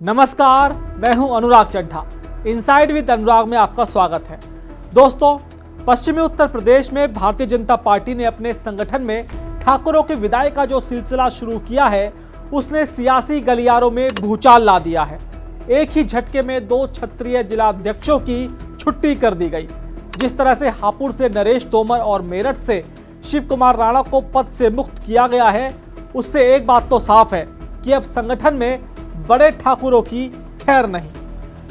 नमस्कार, मैं हूं अनुराग चड्ढा। इनसाइड विद अनुराग में आपका स्वागत है। दोस्तों, पश्चिमी उत्तर प्रदेश में भारतीय जनता पार्टी ने अपने संगठन में ठाकुरों की विदाई का जो सिलसिला शुरू किया है, उसने सियासी गलियारों में भूचाल ला दिया है। एक ही झटके में 2 क्षत्रिय जिलाध्यक्षों की छुट्टी कर दी गई। जिस तरह से हापुड़ से नरेश तोमर और मेरठ से शिव कुमार राणा को पद से मुक्त किया गया है, उससे एक बात तो साफ है कि अब संगठन में बड़े ठाकुरों की खैर नहीं।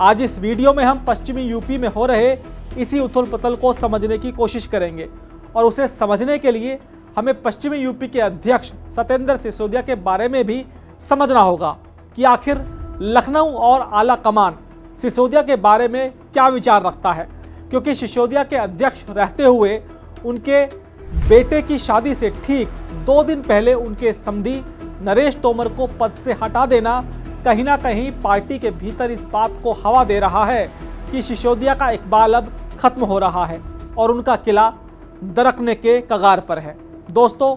आज इस वीडियो में हम पश्चिमी यूपी में हो रहे इसी उथल पुथल को समझने की कोशिश करेंगे और उसे समझने के लिए हमें पश्चिमी यूपी के अध्यक्ष सत्येंद्र सिसोदिया के बारे में भी समझना होगा कि आखिर लखनऊ और आला कमान सिसोदिया के बारे में क्या विचार रखता है, क्योंकि सिसोदिया के अध्यक्ष रहते हुए उनके बेटे की शादी से ठीक 2 दिन पहले उनके समधी नरेश तोमर को पद से हटा देना कहीं ना कहीं पार्टी के भीतर इस बात को हवा दे रहा है कि सिसोदिया का इकबाल अब खत्म हो रहा है और उनका किला दरकने के कगार पर है। दोस्तों,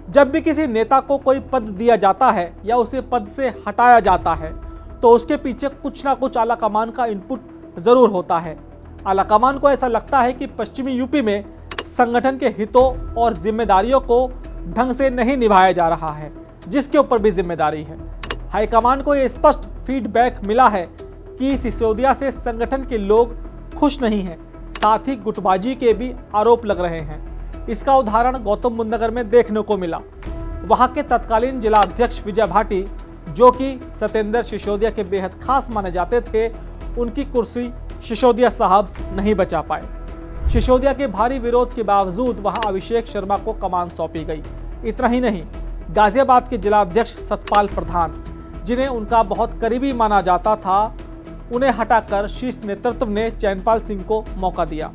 जब भी किसी नेता को कोई पद दिया जाता है या उसे पद से हटाया जाता है तो उसके पीछे कुछ ना कुछ आलाकमान का इनपुट जरूर होता है। आलाकमान को ऐसा लगता है कि पश्चिमी यूपी में संगठन के हितों और जिम्मेदारियों को ढंग से नहीं निभाया जा रहा है, जिसके ऊपर भी जिम्मेदारी है। हाईकमान को यह स्पष्ट फीडबैक मिला है कि सिसोदिया से संगठन के लोग खुश नहीं हैं, साथ ही गुटबाजी के भी आरोप लग रहे हैं। इसका उदाहरण गौतम बुद्ध नगर में देखने को मिला। वहां के तत्कालीन जिला अध्यक्ष विजय भाटी, जो कि सत्येंद्र सिसोदिया के बेहद खास माने जाते थे, उनकी कुर्सी सिसोदिया साहब नहीं बचा पाए। सिसोदिया के भारी विरोध के बावजूद वहां अभिषेक शर्मा को कमान सौंपी गई। इतना ही नहीं, गाजियाबाद के जिला अध्यक्ष सतपाल प्रधान, जिन्हें उनका बहुत करीबी माना जाता था, उन्हें हटाकर शीर्ष नेतृत्व ने चैनपाल सिंह को मौका दिया।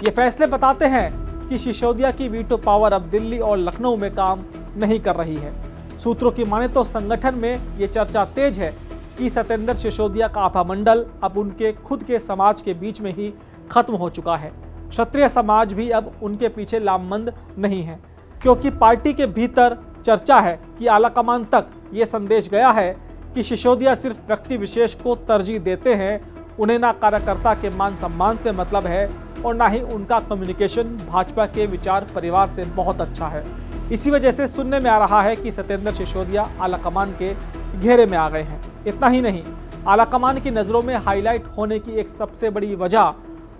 ये फैसले बताते हैं कि सिसोदिया की वीटो पावर अब दिल्ली और लखनऊ में काम नहीं कर रही है। सूत्रों की माने तो संगठन में ये चर्चा तेज है कि सत्येंद्र सिसोदिया का आपा मंडल अब उनके खुद के समाज के बीच में ही खत्म हो चुका है। क्षत्रिय समाज भी अब उनके पीछे लामबंद नहीं है, क्योंकि पार्टी के भीतर चर्चा है कि आलाकमान तक ये संदेश गया है कि सिसोदिया सिर्फ व्यक्ति विशेष को तरजीह देते हैं। उन्हें ना कार्यकर्ता के मान सम्मान से मतलब है और ना ही उनका कम्युनिकेशन भाजपा के विचार परिवार से बहुत अच्छा है। इसी वजह से सुनने में आ रहा है कि सत्येंद्र सिसोदिया आलाकमान के घेरे में आ गए हैं। इतना ही नहीं, आलाकमान की नज़रों में हाईलाइट होने की एक सबसे बड़ी वजह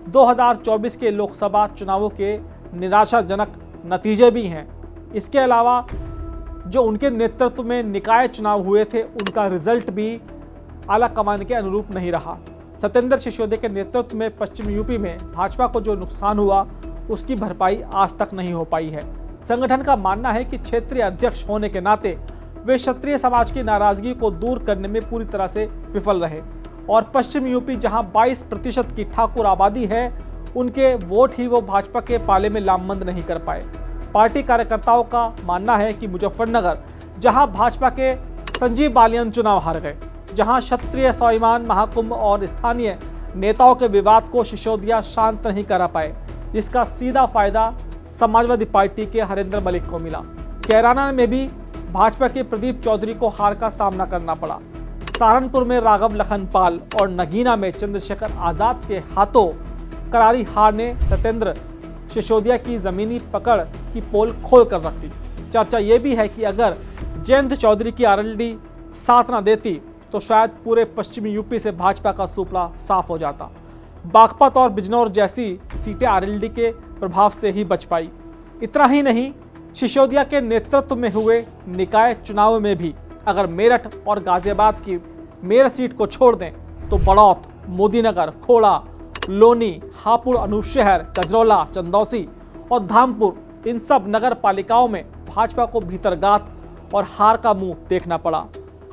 2024 के लोकसभा चुनावों के निराशाजनक नतीजे भी हैं। इसके अलावा जो उनके नेतृत्व में निकाय चुनाव हुए थे, उनका रिजल्ट भी आलाकमान के अनुरूप नहीं रहा। सत्येंद्र सिसोदिया के नेतृत्व में पश्चिम यूपी में भाजपा को जो नुकसान हुआ, उसकी भरपाई आज तक नहीं हो पाई है। संगठन का मानना है कि क्षेत्रीय अध्यक्ष होने के नाते वे क्षत्रिय समाज की नाराजगी को दूर करने में पूरी तरह से विफल रहे और पश्चिम यूपी, जहां 22% की ठाकुर आबादी है, उनके वोट ही वो भाजपा के पाले में लामबंद नहीं कर पाए। पार्टी कार्यकर्ताओं का मानना है कि मुजफ्फरनगर, जहां भाजपा के संजीव बालियान चुनाव हार गए, जहां क्षत्रिय स्वाभिमान महाकुंभ और स्थानीय नेताओं के विवाद को सिसोदिया शांत नहीं करा पाए, जिसका सीधा फायदा समाजवादी पार्टी के हरेंद्र मलिक को मिला। कैराना में भी भाजपा के प्रदीप चौधरी को हार का सामना करना पड़ा। सहारनपुर में राघव लखनपाल और नगीना में चंद्रशेखर आजाद के हाथों करारी हार ने सत्येंद्र सिसोदिया की जमीनी पकड़ की पोल खोल कर रख दी। चर्चा ये भी है कि अगर जयंत चौधरी की आरएलडी साथ न देती तो शायद पूरे पश्चिमी यूपी से भाजपा का सुपड़ा साफ हो जाता। बागपत और बिजनौर जैसी सीटें आरएलडी के प्रभाव से ही बच पाई। इतना ही नहीं, सिसोदिया के नेतृत्व में हुए निकाय चुनाव में भी अगर मेरठ और गाजियाबाद की मेयर सीट को छोड़ दें तो बड़ौत, मोदीनगर, खोड़ा, लोनी, हापुड़, अनूपशहर, गजरौला, चंदौसी और धामपुर, इन सब नगर पालिकाओं में भाजपा को भीतरगात और हार का मुंह देखना पड़ा।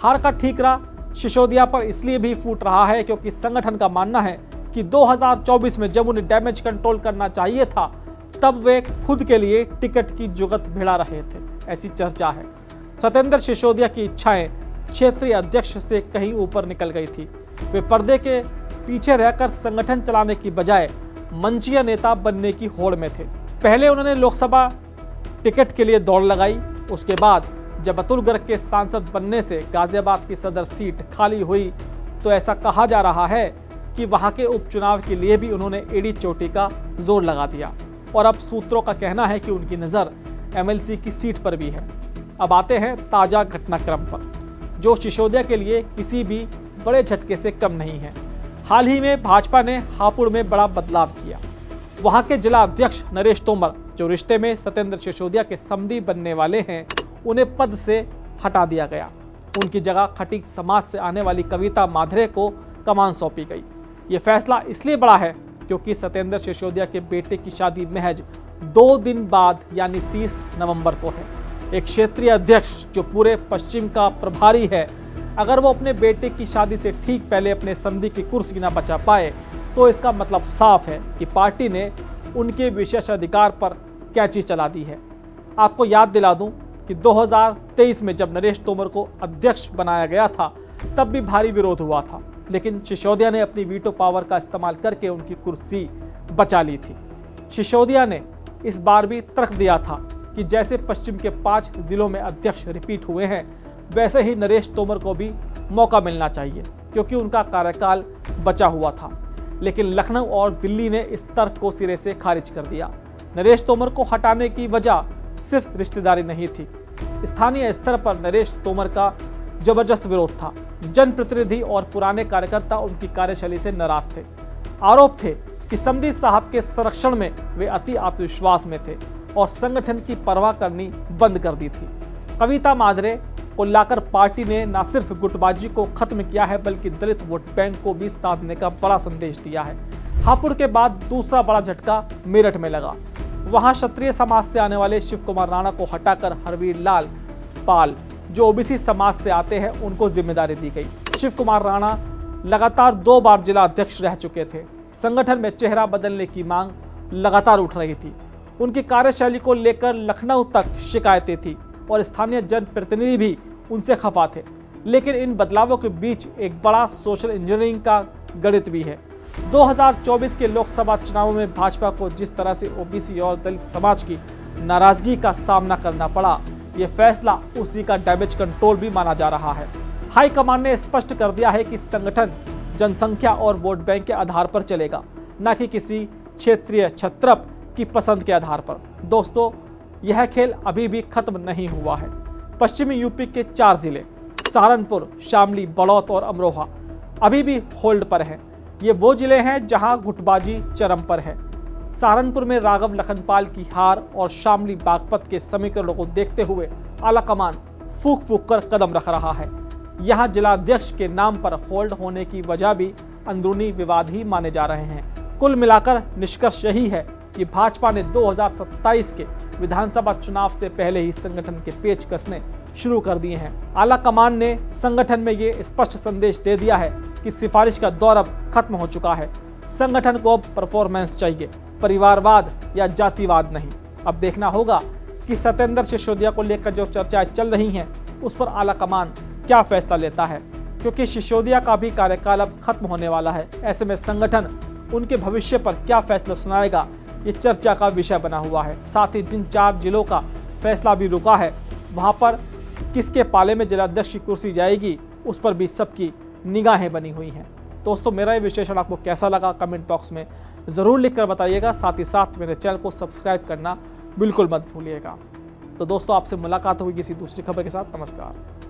हार का ठीकरा सिसोदिया पर इसलिए भी फूट रहा है क्योंकि संगठन का मानना है कि 2024 में जब उन्हें डैमेज कंट्रोल करना चाहिए था, तब वे खुद के लिए टिकट की जुगत भिड़ा रहे थे, ऐसी चर्चा है। सत्येंद्र सिसोदिया की इच्छाएं क्षेत्रीय अध्यक्ष से कहीं ऊपर निकल गई थी। वे पर्दे के पीछे रहकर संगठन चलाने की बजाय मंचीय नेता बनने की होड़ में थे। पहले उन्होंने लोकसभा टिकट के लिए दौड़ लगाई, उसके बाद जब अतुल गर्ग के सांसद बनने से गाजियाबाद की सदर सीट खाली हुई तो ऐसा कहा जा रहा है कि वहां के उपचुनाव के लिए भी उन्होंने एड़ी चोटी का जोर लगा दिया और अब सूत्रों का कहना है कि उनकी नज़र एमएलसी की सीट पर भी है। अब आते हैं ताजा घटनाक्रम पर, जो सिसोदिया के लिए किसी भी बड़े झटके से कम नहीं है। हाल ही में भाजपा ने हापुड़ में बड़ा बदलाव किया। वहां के जिला अध्यक्ष नरेश तोमर, जो रिश्ते में सत्येंद्र सिसोदिया के समधी बनने वाले हैं, उन्हें पद से हटा दिया गया। उनकी जगह खटीक समाज से आने वाली कविता माधरे को कमान सौंपी गई। ये फैसला इसलिए बड़ा है क्योंकि सत्येंद्र सिसोदिया के बेटे की शादी महज 2 दिन बाद यानी 30 नवंबर को है। एक क्षेत्रीय अध्यक्ष जो पूरे पश्चिम का प्रभारी है, अगर वो अपने बेटे की शादी से ठीक पहले अपने समधी की कुर्सी न बचा पाए तो इसका मतलब साफ है कि पार्टी ने उनके विशेषाधिकार पर कैंची चला दी है। आपको याद दिला दूं कि 2023 में जब नरेश तोमर को अध्यक्ष बनाया गया था तब भी भारी विरोध हुआ था, लेकिन सिसोदिया ने अपनी वीटो पावर का इस्तेमाल करके उनकी कुर्सी बचा ली थी। सिसोदिया ने इस बार भी तर्क दिया था कि जैसे पश्चिम के 5 जिलों में अध्यक्ष रिपीट हुए हैं, वैसे ही नरेश तोमर को भी मौका मिलना चाहिए क्योंकि उनका कार्यकाल बचा हुआ था। लेकिन लखनऊ और दिल्ली ने इस तर्क को सिरे से खारिज कर दिया। नरेश तोमर को हटाने की वजह सिर्फ रिश्तेदारी नहीं थी, स्थानीय स्तर पर नरेश तोमर का जबरदस्त विरोध था। जनप्रतिनिधि और पुराने कार्यकर्ता उनकी कार्यशैली से नाराज थे। आरोप थे कि समधी साहब के संरक्षण में वे अति आत्मविश्वास में थे और संगठन की परवाह करनी बंद कर दी थी। कविता माधरे को लाकर पार्टी ने न सिर्फ गुटबाजी को खत्म किया है बल्कि दलित वोट बैंक को भी साधने का बड़ा संदेश दिया है। हापुड़ के बाद दूसरा बड़ा झटका मेरठ में लगा। वहां क्षत्रिय समाज से आने वाले शिव कुमार राणा को हटाकर हरवीर लाल पाल, जो ओबीसी समाज से आते हैं, उनको जिम्मेदारी दी गई। शिव कुमार राणा लगातार 2 बार जिला अध्यक्ष रह चुके थे। संगठन में चेहरा बदलने की मांग लगातार उठ रही थी। उनकी कार्यशैली को लेकर लखनऊ तक शिकायतें थी और स्थानीय जनप्रतिनिधि भी उनसे खफा थे। लेकिन इन बदलावों के बीच एक बड़ा सोशल इंजीनियरिंग का गणित भी है। 2024 के लोकसभा चुनावों में भाजपा को जिस तरह से ओबीसी और दलित समाज की नाराजगी का सामना करना पड़ा, ये फैसला उसी का डैमेज कंट्रोल भी माना जा रहा है। हाईकमान ने स्पष्ट कर दिया है कि संगठन जनसंख्या और वोट बैंक के आधार पर चलेगा, न कि किसी क्षेत्रीय छत्रप की पसंद के आधार पर। दोस्तों, यह खेल अभी भी खत्म नहीं हुआ है। पश्चिमी यूपी के 4 जिले सहारनपुर, शामली, बड़ौत और अमरोहा अभी भी होल्ड पर हैं। ये वो जिले हैं जहां गुटबाजी चरम पर है। सहारनपुर में राघव लखनपाल की हार और शामली बागपत के समीकरणों को देखते हुए आलाकमान फूक फूक कर कदम रख रहा है। यहाँ जिलाध्यक्ष के नाम पर होल्ड होने की वजह भी अंदरूनी विवाद ही माने जा रहे हैं। कुल मिलाकर निष्कर्ष यही है कि भाजपा ने 2027 के विधानसभा चुनाव से पहले ही संगठन के पेच कसने शुरू कर दिए हैं। आलाकमान ने संगठन में ये स्पष्ट संदेश दे दिया है कि सिफारिश का दौर अब खत्म हो चुका है। संगठन को अब परफॉर्मेंस चाहिए, परिवारवाद या जातिवाद नहीं। अब देखना होगा कि सत्येंद्र सिसोदिया को लेकर जो चर्चाएं चल रही हैं उस पर आलाकमान क्या फैसला लेता है, क्योंकि सिसोदिया का भी कार्यकाल अब खत्म होने वाला है। ऐसे में संगठन उनके भविष्य पर क्या फैसला सुनाएगा, ये चर्चा का विषय बना हुआ है। साथ ही जिन 4 जिलों का फैसला भी रुका है, वहां पर किसके पाले में जिलाध्यक्ष की कुर्सी जाएगी, उस पर भी सबकी निगाहें बनी हुई हैं। दोस्तों, मेरा ये विश्लेषण आपको कैसा लगा कमेंट बॉक्स में ज़रूर लिखकर बताइएगा। साथ ही साथ मेरे चैनल को सब्सक्राइब करना बिल्कुल मत भूलिएगा। तो दोस्तों, आपसे मुलाकात होगी किसी दूसरी खबर के साथ। नमस्कार।